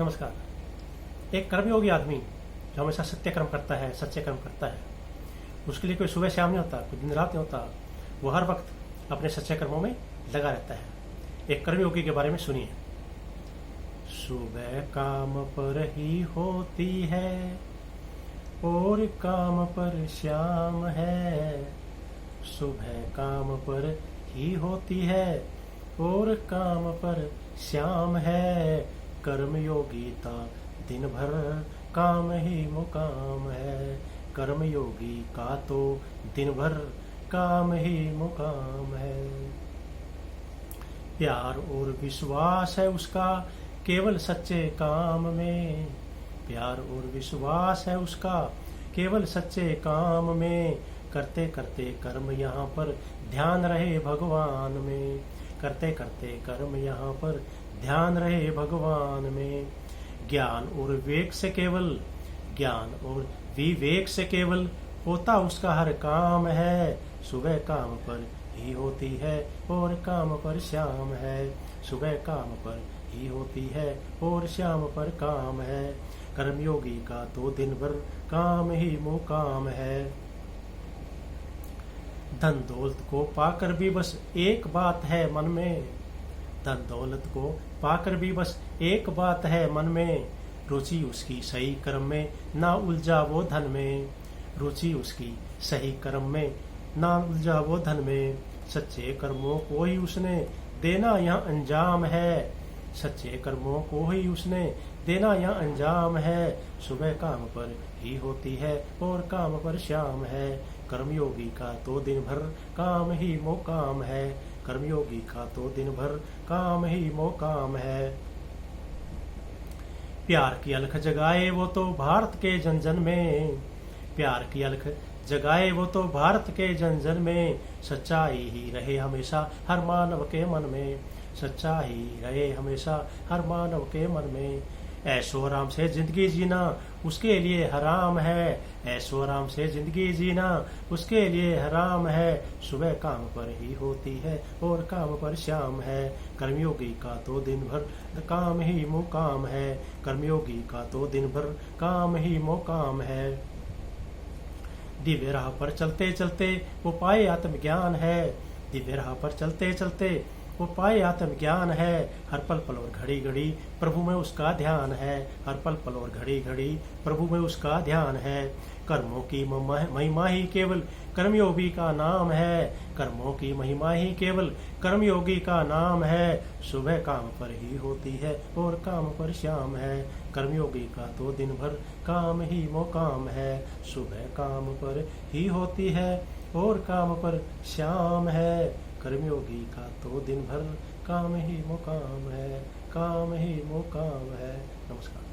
नमस्कार। एक कर्मयोगी आदमी जो हमेशा सत्य कर्म करता है, सच्चे कर्म करता है, उसके लिए कोई सुबह शाम नहीं होता, कोई दिन रात नहीं होता। वो हर वक्त अपने सच्चे कर्मों में लगा रहता है। एक कर्मयोगी के बारे में सुनिए। सुबह काम पर ही होती है और काम पर शाम है। सुबह काम पर ही होती है और काम पर श्याम है। कर्मयोगीता दिन भर काम ही मुकाम है। कर्मयोगी का तो दिन भर काम ही मुकाम है। प्यार और विश्वास है उसका केवल सच्चे काम में। प्यार और विश्वास है उसका केवल सच्चे काम में। करते करते कर्म यहाँ पर ध्यान रहे भगवान में। करते करते कर्म यहाँ पर ध्यान रहे भगवान में। ज्ञान और विवेक से केवल होता उसका हर काम है। सुबह काम पर ही होती है और काम पर शाम है। सुबह काम पर ही होती है और शाम पर काम है। कर्मयोगी का तो दिन भर काम ही मुकाम है। धन दौलत को पाकर भी बस एक बात है मन में। धन दौलत को पाकर भी बस एक बात है मन में। रुचि उसकी सही कर्म में ना उलझा वो धन में। रुचि उसकी सही कर्म में ना उलझा वो धन में। सच्चे कर्मों को ही उसने देना यहाँ अंजाम है। सच्चे कर्मों को ही उसने देना यहाँ अंजाम है। सुबह काम पर ही होती है और काम पर शाम है। कर्मयोगी का तो दिन भर काम ही मुकाम है। कर्मयोगी का तो दिन भर काम ही मुकाम है। प्यार की अलख जगाए वो तो भारत के जन जन में। प्यार की अलख जगाए वो तो भारत के जन जन में। सच्चाई ही रहे हमेशा हर मानव के मन में। सच्चाई रहे हमेशा हर मानव के मन में। ऐशो आराम से जिंदगी जीना उसके लिए हराम है। ऐशो आराम से जिंदगी जीना उसके लिए हराम है। सुबह काम पर ही होती है और काम पर शाम है। कर्मयोगी का तो दिन भर काम ही मुकाम है। कर्मयोगी का तो दिन भर काम ही मुकाम है। दिव्य राह पर चलते चलते वो पाए आत्मज्ञान है। दिव्य राह पर चलते चलते वो पाए आत्मज्ञान है। हर पल पल और घड़ी घड़ी प्रभु में उसका ध्यान है। हर पल पल और घड़ी घड़ी प्रभु में उसका ध्यान है। कर्मों की महिमा ही केवल कर्मयोगी का नाम है। कर्मों की महिमा ही केवल कर्मयोगी का नाम है। सुबह काम पर ही होती है और काम पर शाम है। कर्मयोगी का तो दिन भर काम ही मुकाम है। सुबह काम पर ही होती है और काम पर शाम है। कर्मयोगी का तो दिन भर काम ही मुकाम है। काम ही मुकाम है। नमस्कार।